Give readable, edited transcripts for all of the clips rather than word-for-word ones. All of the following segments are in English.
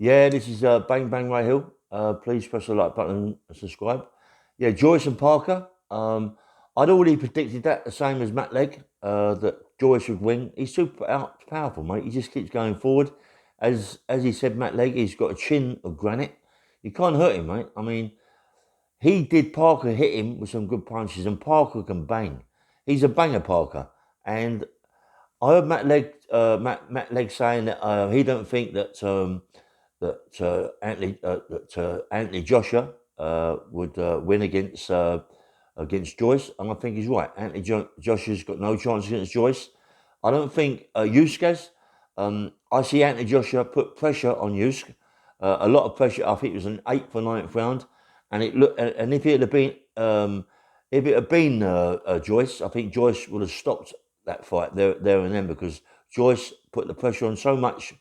Yeah, this is Bang Bang Ray Hill. Please press the like button and subscribe. Yeah, Joyce and Parker. I'd already predicted that, the same as Matt Legg, that Joyce would win. He's too powerful, mate. He just keeps going forward. As he said, Matt Legg, he's got a chin of granite. You can't hurt him, mate. I mean, he did Parker hit him with some good punches, and Parker can bang. He's a banger, Parker. And I heard Matt Legg saying that he don't think that Anthony Joshua would win against Joyce, and I think he's right. Joshua's got no chance against Joyce. I don't think Usyk. I see Anthony Joshua put pressure on Usyk, a lot of pressure. I think it was an eighth or ninth round, and it looked. And if it had been Joyce, I think Joyce would have stopped that fight there and then, because Joyce put the pressure on so much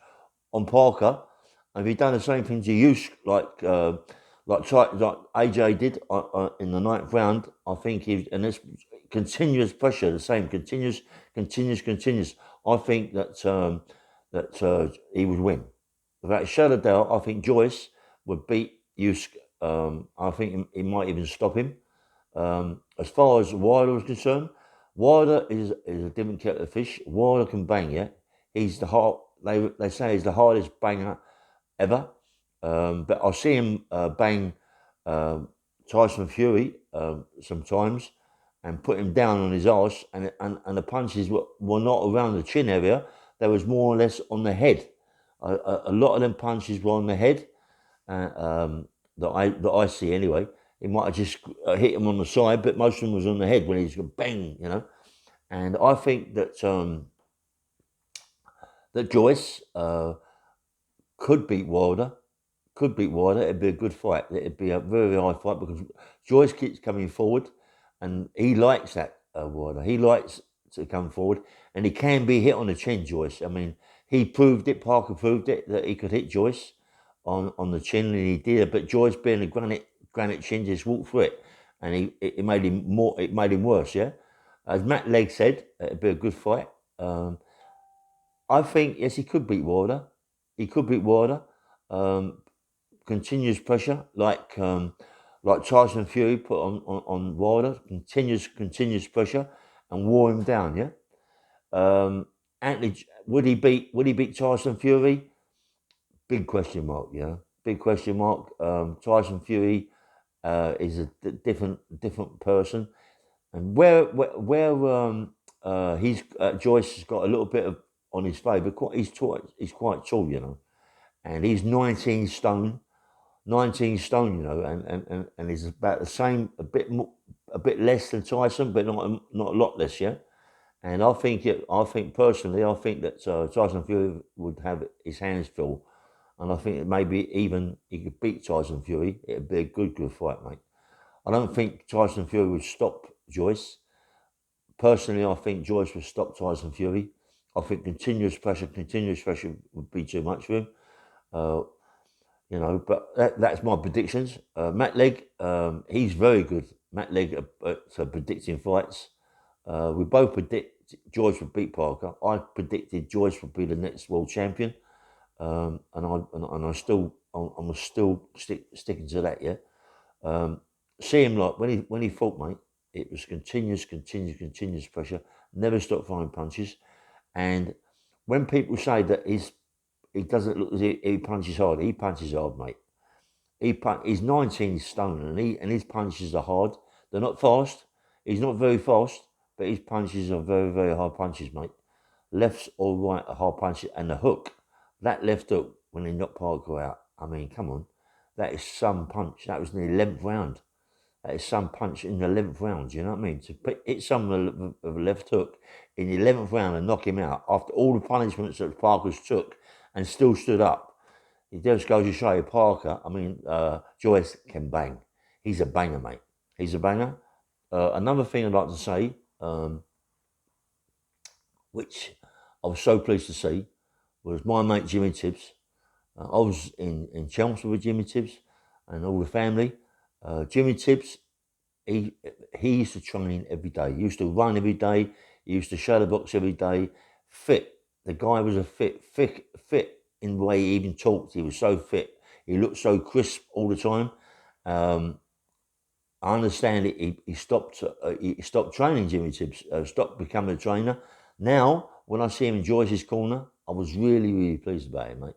on Parker, and if he'd done the same thing to Usyk, like AJ did in the ninth round, I think and it's continuous pressure, the same continuous. I think that he would win. Without a shadow of doubt, I think Joyce would beat Usyk. I think he might even stop him. As far as Wilder is concerned, Wilder is a different kettle of fish. Wilder can bang, yeah. He's the hard. They say he's the hardest banger ever. But I see him bang um Tyson Fury sometimes and put him down on his arse, and the punches were not around the chin area. They was more or less on the head. A lot of them punches were on the head, that I see anyway. He might have just hit him on the side, but most of them was on the head when he's going bang. And I think that Joyce could beat Wilder. Could beat Wilder. It'd be a good fight. It'd be a very, very high fight, because Joyce keeps coming forward, and he likes that, Wilder. He likes to come forward, and he can be hit on the chin, Joyce. I mean, he proved it. Parker proved it that he could hit Joyce on the chin, and he did. But Joyce, being a granite chin, just walked through it, and it made him more. It made him worse. Yeah, as Matt Legg said, it'd be a good fight. I think yes, he could beat Wilder. He could beat Wilder. Um, Continuous pressure, like Tyson Fury put on Wilder. Continuous pressure, and wore him down. Yeah. Anthony, would he beat Tyson Fury? Big question mark. Yeah. Big question mark. Tyson Fury is a different person, and where Joyce has got a little bit of on his favour. He's quite tall, and he's 19 stone. 19 stone, and he's about the same, a bit less than Tyson, but not a lot less, yeah. And I think personally, I think that Tyson Fury would have his hands full, and I think that maybe even he could beat Tyson Fury. It'd be a good fight, mate. I don't think Tyson Fury would stop Joyce. Personally, I think Joyce would stop Tyson Fury. I think continuous pressure would be too much for him. Uh, but that's my predictions. Matt Legg, he's very good. Matt Legg at predicting fights. We both predict Joyce would beat Parker. I predicted Joyce would be the next world champion, I'm still sticking to that. Yeah. See him, like when he fought, mate. It was continuous pressure. Never stopped throwing punches, and when people say that he doesn't look as if he punches hard. He punches hard, mate. He's 19 stone, and his punches are hard. They're not fast. He's not very fast, but his punches are very, very hard punches, mate. Lefts or right are hard punches, and the hook, that left hook when he knocked Parker out. I mean, come on, that is some punch. That was in the 11th round. That is some punch in the 11th round. You know what I mean? Hit someone with a left hook in the 11th round and knock him out after all the punishments that Parker's took, and still stood up. It just goes to show you, Parker. I mean, Joyce can bang. He's a banger, mate. He's a banger. Another thing I'd like to say, which I was so pleased to see, was my mate Jimmy Tibbs. I was in Chelmsford with Jimmy Tibbs and all the family. Jimmy Tibbs, he he used to train every day. He used to run every day. He used to shadow box every day. Fit. The guy was a fit. in the way he even talked. He was so fit. He looked so crisp all the time. Um, I understand it. He stopped training. Jimmy Tibbs stopped becoming a trainer. Now, when I see him in Joyce's corner, I was really pleased about it, mate.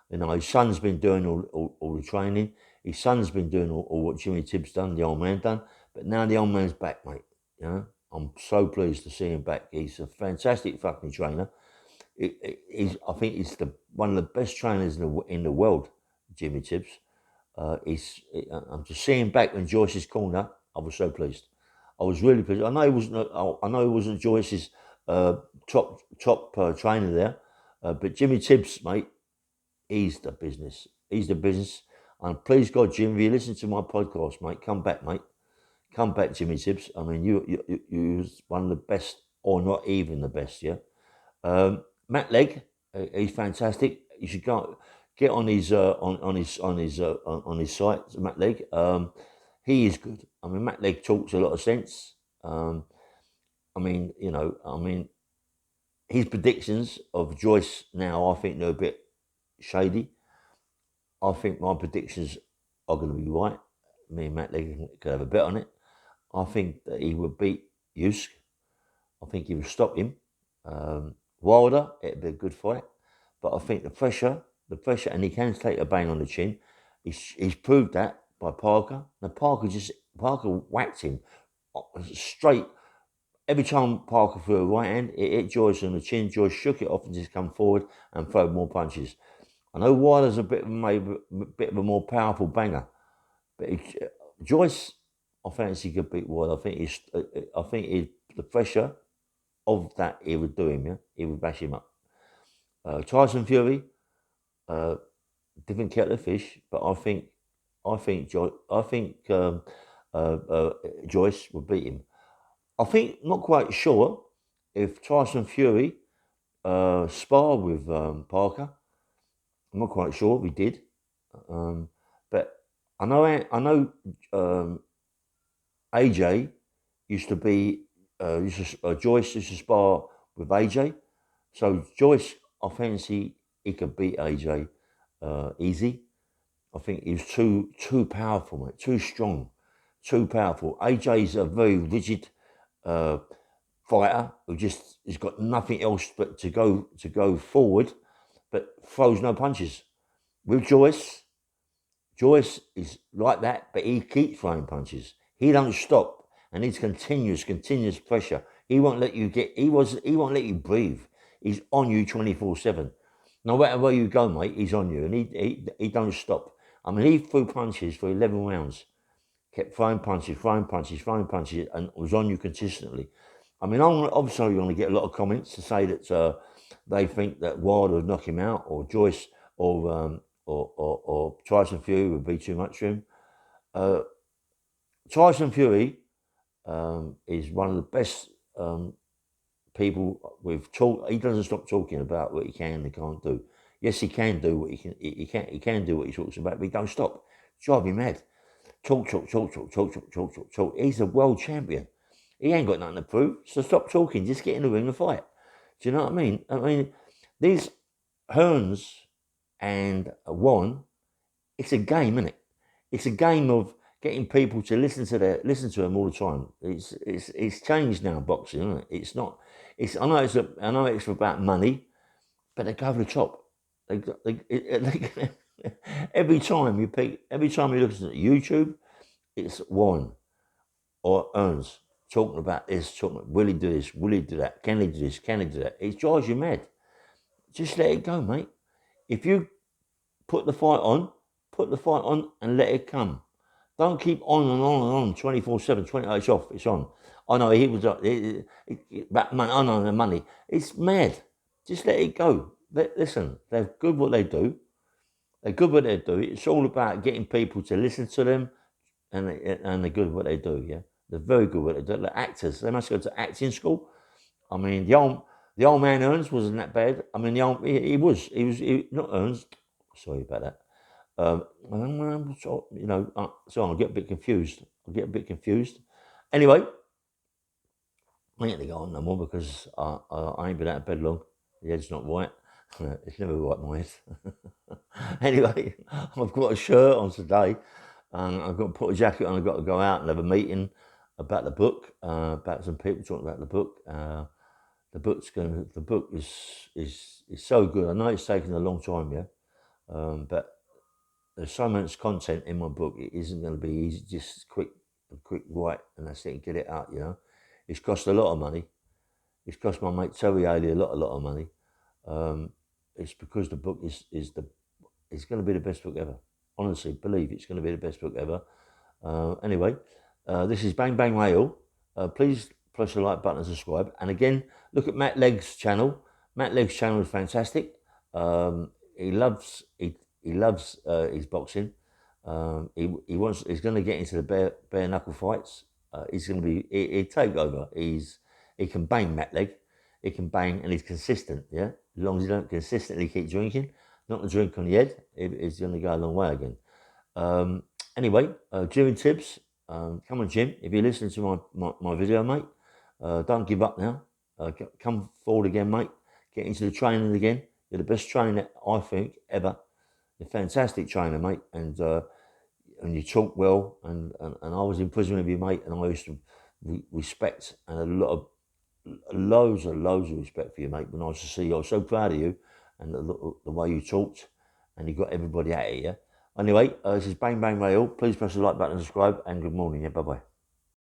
You know, his son's been doing all the training. His son's been doing all what Jimmy Tibbs done, the old man done. But now the old man's back, mate. You know, I'm so pleased to see him back. He's a fantastic fucking trainer. I think he's one of the best trainers in the world, Jimmy Tibbs. I'm just seeing back in Joyce's corner. I was so pleased. I was really pleased. I know he wasn't Joyce's top trainer there, but Jimmy Tibbs, mate, he's the business. He's the business. And please God, Jim, if you listen to my podcast, mate, come back, mate. Come back, Jimmy Tibbs. I mean, you was one of the best, or not even the best, yeah. Matt Legg, he's fantastic. You should go get on his on his site, Matt Legg. He is good. I mean, Matt Legg talks a lot of sense. I mean, his predictions of Joyce now, I think they're a bit shady. I think my predictions are going to be right. Me and Matt Legg could have a bet on it. I think that he would beat usyk. I think he would stop him. Wilder, it'd be a good fight. But I think the pressure, and he can take a bang on the chin. He's proved that by Parker. Now Parker whacked him straight. Every time Parker threw a right hand, it hit Joyce on the chin. Joyce shook it off and just come forward and throw more punches. I know Wilder's a bit of a more powerful banger, but Joyce, I fancy could beat Wilder. I think the pressure of that he would do him. Yeah, he would bash him up. Tyson Fury, different kettle of fish, but I think Joyce would beat him. I think not quite sure if Tyson Fury sparred with Parker. I'm not quite sure if he did, but I know AJ used to be Joyce used to spar with AJ. So Joyce, I fancy he could beat AJ easy. I think he's too powerful, mate, too strong, too powerful. AJ's a very rigid fighter who just has got nothing else but to go forward, but throws no punches. With Joyce is like that, but he keeps throwing punches. He don't stop, and it's continuous pressure. He won't let you he won't let you breathe. He's on you 24/7. No matter where you go, mate, he's on you, and he don't stop. I mean, he threw punches for 11 rounds, kept throwing punches, and was on you consistently. I mean, obviously you're going to get a lot of comments to say that they think that Wilder would knock him out, or Joyce, or Tyson Fury would be too much for him. Tyson Fury is one of the best people with talk. He doesn't stop talking about what he can and can't do. Yes, he can do what he can. He can do what he talks about, but he don't stop. Drive me mad. Talk. He's a world champion. He ain't got nothing to prove, so stop talking. Just get in the ring and fight. Do you know what I mean? I mean, these Hearns and Warren, it's a game, isn't it? It's a game of getting people to listen to them all the time. It's changed now, boxing, isn't it? It's not. I know it's about money, but they go over the top. Every time you listen to YouTube, it's Warren or Ernst talking about this, will he do this, will he do that, can he do this, can he do that? It drives you mad. Just let it go, mate. If you put the fight on and let it come. Don't keep on and on 24/7, 28 it's off, it's on. I know he was about money, I know the money. It's mad. Just let it go. Listen, they're good what they do. It's all about getting people to listen to them, and they're good at what they do, yeah? They're very good at what they do. They're actors. They must go to acting school. I mean, the old man Ernst wasn't that bad. I mean, he was not Ernst. Sorry about that. So I'll get a bit confused. Anyway, I ain't going to go on no more because I ain't been out of bed long. The head's not right. It's never right, mate. Anyway, I've got a shirt on today, and I've got to put a jacket on. I've got to go out and have a meeting about the book, about some people talking about the book. The book is so good. I know it's taken a long time, yeah, but there's so much content in my book. It isn't going to be easy, just a quick write, and that's it. Get it out, you know. It's cost a lot of money. It's cost my mate Terry Ailey a lot of money. It's because the book it's going to be the best book ever. Honestly, believe it's going to be the best book ever. Anyway, this is Bang Bang Rail. Please press the like button and subscribe. And again, look at Matt Legg's channel. Matt Legg's channel is fantastic. He loves his boxing. He's going to get into the bare knuckle fights. He's going to be he take over. He can bang, Matt Leg. He can bang, and he's consistent. Yeah, as long as you don't consistently keep drinking, not the drink on the head, it's going to go a long way again. Anyway, Jimmy Tibbs, come on, Jim. If you're listening to my video, mate, don't give up now. Come forward again, mate. Get into the training again. You're the best trainer, I think, ever. You're a fantastic trainer, mate, and you talk well. And I was in prison with you, mate, and I used to respect and loads of respect for you, mate. When I used to see you, I was so proud of you and the way you talked, and you got everybody out of you. Anyway, this is Bang Bang Rail. Please press the like button and subscribe, and good morning. Yeah, bye bye.